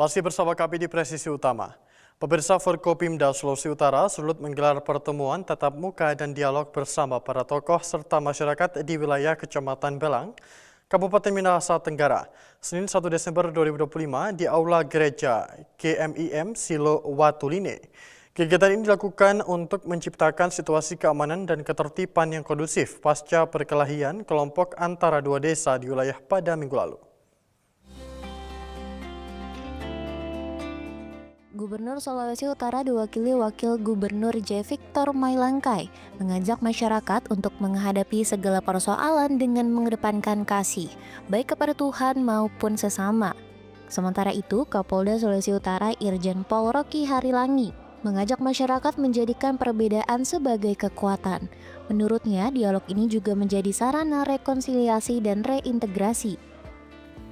Masih bersama kami di Presisi Utama. Pemirsa Forkopimda Sulawesi Utara sulut menggelar pertemuan tatap muka dan dialog bersama para tokoh serta masyarakat di wilayah Kecamatan Belang, Kabupaten Minahasa Tenggara, Senin 1 Desember 2025 di Aula Gereja KMIM Silo Watuline. Kegiatan ini dilakukan untuk menciptakan situasi keamanan dan ketertiban yang kondusif pasca perkelahian kelompok antara dua desa di wilayah pada minggu lalu. Gubernur Sulawesi Utara diwakili Wakil Gubernur J. Victor Mailangkai mengajak masyarakat untuk menghadapi segala persoalan dengan mengedepankan kasih, baik kepada Tuhan maupun sesama. Sementara itu, Kapolda Sulawesi Utara Irjen Pol Rocky Harilangi mengajak masyarakat menjadikan perbedaan sebagai kekuatan. Menurutnya, dialog ini juga menjadi sarana rekonsiliasi dan reintegrasi.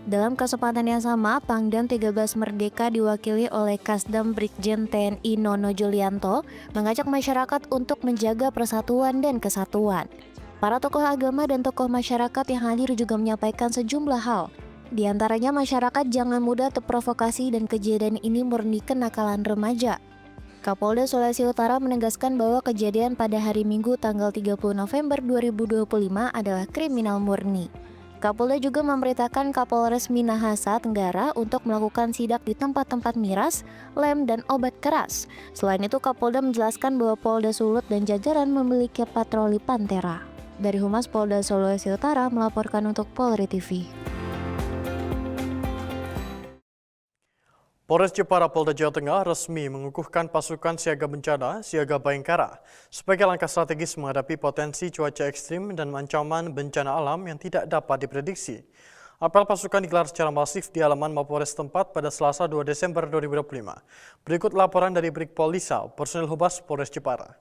Dalam kesempatan yang sama, Pangdam 13 Merdeka diwakili oleh Kasdam Brigjen TNI Nono Julianto mengajak masyarakat untuk menjaga persatuan dan kesatuan. Para tokoh agama dan tokoh masyarakat yang hadir juga menyampaikan sejumlah hal. Di antaranya masyarakat jangan mudah terprovokasi dan kejadian ini murni kenakalan remaja. Kapolda Sulawesi Utara menegaskan bahwa kejadian pada hari Minggu tanggal 30 November 2025 adalah kriminal murni. Kapolda juga memerintahkan Kapolres Minahasa Tenggara untuk melakukan sidak di tempat-tempat miras, lem, dan obat keras. Selain itu, Kapolda menjelaskan bahwa Polda Sulut dan jajaran memiliki patroli Pantera. Dari Humas Polda Sulawesi Utara melaporkan untuk Polri TV. Polres Jepara Polda Jawa Tengah resmi mengukuhkan pasukan siaga bencana Siaga Bayangkara sebagai langkah strategis menghadapi potensi cuaca ekstrim dan ancaman bencana alam yang tidak dapat diprediksi. Apel pasukan digelar secara masif di halaman Mapolres tempat pada Selasa 2 Desember 2025. Berikut laporan dari Brigpol Lisa, personil Humas Polres Jepara.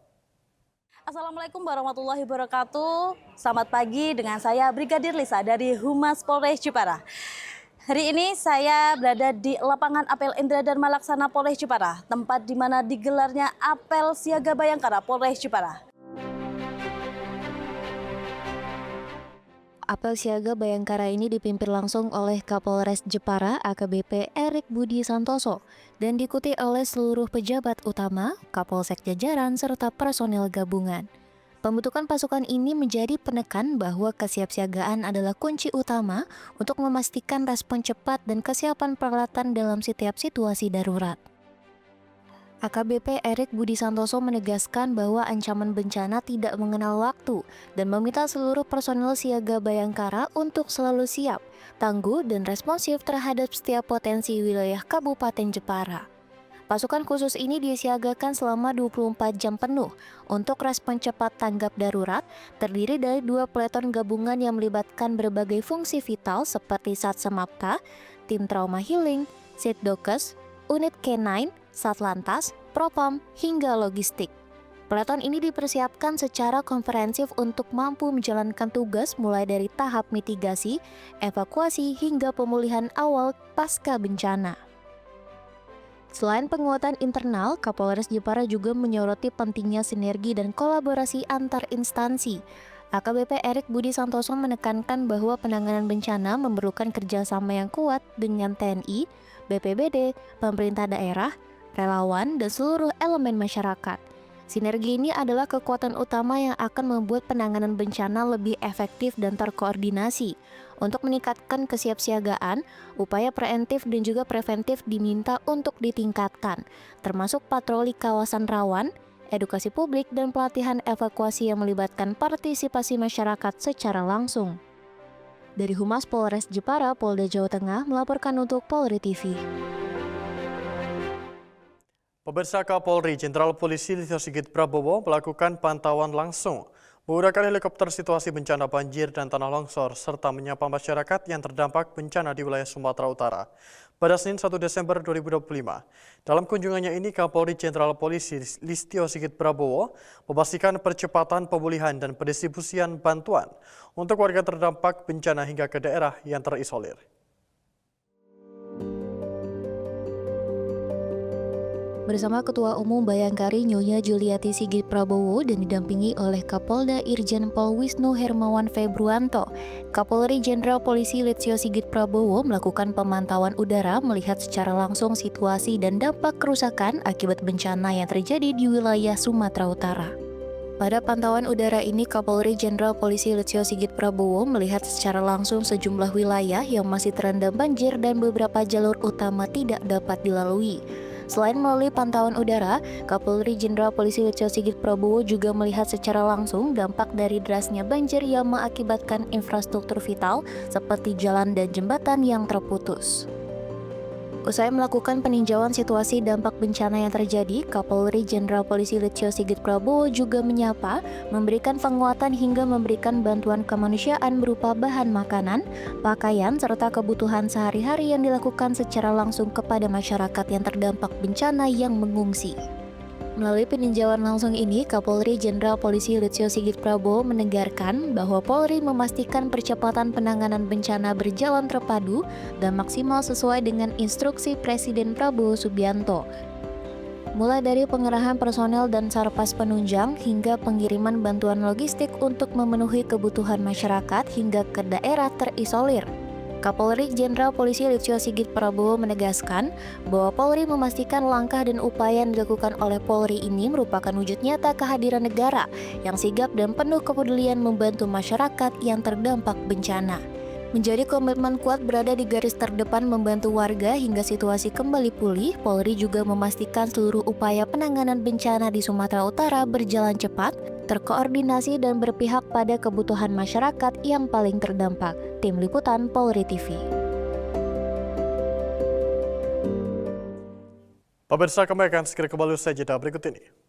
Assalamualaikum warahmatullahi wabarakatuh. Selamat pagi dengan saya Brigadir Lisa dari Humas Polres Jepara. Hari ini saya berada di lapangan Apel Indra Dharma Laksana Polres Jepara, tempat di mana digelarnya Apel Siaga Bayangkara Polres Jepara. Apel Siaga Bayangkara ini dipimpin langsung oleh Kapolres Jepara AKBP Erik Budi Santoso dan diikuti oleh seluruh pejabat utama, Kapolsek jajaran, serta personel gabungan. Pembentukan pasukan ini menjadi penekan bahwa kesiapsiagaan adalah kunci utama untuk memastikan respon cepat dan kesiapan peralatan dalam setiap situasi darurat. AKBP Erik Budi Santoso menegaskan bahwa ancaman bencana tidak mengenal waktu dan meminta seluruh personel siaga Bayangkara untuk selalu siap, tangguh, dan responsif terhadap setiap potensi wilayah Kabupaten Jepara. Pasukan khusus ini disiagakan selama 24 jam penuh untuk respon cepat tanggap darurat, terdiri dari 2 peleton gabungan yang melibatkan berbagai fungsi vital seperti Satsemapka, tim trauma healing, Sitdokes, unit K9, Satlantas, Propam, hingga logistik. Peleton ini dipersiapkan secara komprehensif untuk mampu menjalankan tugas mulai dari tahap mitigasi, evakuasi, hingga pemulihan awal pasca bencana. Selain penguatan internal, Kapolres Jepara juga menyoroti pentingnya sinergi dan kolaborasi antar instansi. AKBP Erik Budi Santoso menekankan bahwa penanganan bencana memerlukan kerjasama yang kuat dengan TNI, BPBD, pemerintah daerah, relawan, dan seluruh elemen masyarakat. Sinergi ini adalah kekuatan utama yang akan membuat penanganan bencana lebih efektif dan terkoordinasi. Untuk meningkatkan kesiapsiagaan, upaya preventif dan juga preventif diminta untuk ditingkatkan, termasuk patroli kawasan rawan, edukasi publik, dan pelatihan evakuasi yang melibatkan partisipasi masyarakat secara langsung. Dari Humas Polres Jepara, Polda Jawa Tengah melaporkan untuk Polri TV. Pemirsa, Kapolri Jenderal Polisi Listio Sigit Prabowo melakukan pantauan langsung menggunakan helikopter situasi bencana banjir dan tanah longsor serta menyapa masyarakat yang terdampak bencana di wilayah Sumatera Utara pada Senin 1 Desember 2025. Dalam kunjungannya ini, Kapolri Jenderal Polisi Listio Sigit Prabowo memastikan percepatan pemulihan dan pendistribusian bantuan untuk warga terdampak bencana hingga ke daerah yang terisolir. Dari Humas Polres Jepara, Polda Jawa Tengah melaporkan untuk Polri TV. Pemirsa, Kapolri Jenderal Polisi Listio Sigit Prabowo melakukan pantauan langsung menggunakan helikopter situasi bencana banjir dan tanah longsor serta menyapa masyarakat yang terdampak bencana di wilayah Sumatera Utara pada Senin 1 Desember 2025. Dalam kunjungannya ini, Kapolri Jenderal Polisi Listio Sigit Prabowo memastikan percepatan pemulihan dan pendistribusian bantuan untuk warga terdampak bencana hingga ke daerah yang terisolir. bersama Ketua Umum Bayangkari Nyonya Juliati Sigit Prabowo dan didampingi oleh Kapolda Irjen Pol Wisnu Hermawan Februanto. Kapolri Jenderal Polisi Listio Sigit Prabowo melakukan pemantauan udara melihat secara langsung situasi dan dampak kerusakan akibat bencana yang terjadi di wilayah Sumatera Utara. Pada pantauan udara ini, Kapolri Jenderal Polisi Listio Sigit Prabowo melihat secara langsung sejumlah wilayah yang masih terendam banjir dan beberapa jalur utama tidak dapat dilalui. Selain melalui pantauan udara, Kapolri Jenderal Polisi Listio Sigit Prabowo juga melihat secara langsung dampak dari derasnya banjir yang mengakibatkan infrastruktur vital seperti jalan dan jembatan yang terputus. Usai melakukan peninjauan situasi dampak bencana yang terjadi, Kapolri Jenderal Polisi Listio Sigit Prabowo juga menyapa, memberikan penguatan hingga memberikan bantuan kemanusiaan berupa bahan makanan, pakaian, serta kebutuhan sehari-hari yang dilakukan secara langsung kepada masyarakat yang terdampak bencana yang mengungsi. Melalui peninjauan langsung ini, Kapolri Jenderal Polisi Listio Sigit Prabowo menegaskan bahwa Polri memastikan percepatan penanganan bencana berjalan terpadu dan maksimal sesuai dengan instruksi Presiden Prabowo Subianto. Mulai dari pengerahan personel dan sarpas penunjang hingga pengiriman bantuan logistik untuk memenuhi kebutuhan masyarakat hingga ke daerah terisolir. Kapolri Jenderal Polisi Listio Sigit Prabowo menegaskan bahwa Polri memastikan langkah dan upaya yang dilakukan oleh Polri ini merupakan wujud nyata kehadiran negara yang sigap dan penuh kepedulian membantu masyarakat yang terdampak bencana. Menjadi komitmen kuat berada di garis terdepan membantu warga hingga situasi kembali pulih, Polri juga memastikan seluruh upaya penanganan bencana di Sumatera Utara berjalan cepat, terkoordinasi dan berpihak pada kebutuhan masyarakat yang paling terdampak. Tim Liputan Polri TV. Pemirsa, kami akan segera kembali usai jeda berikut ini.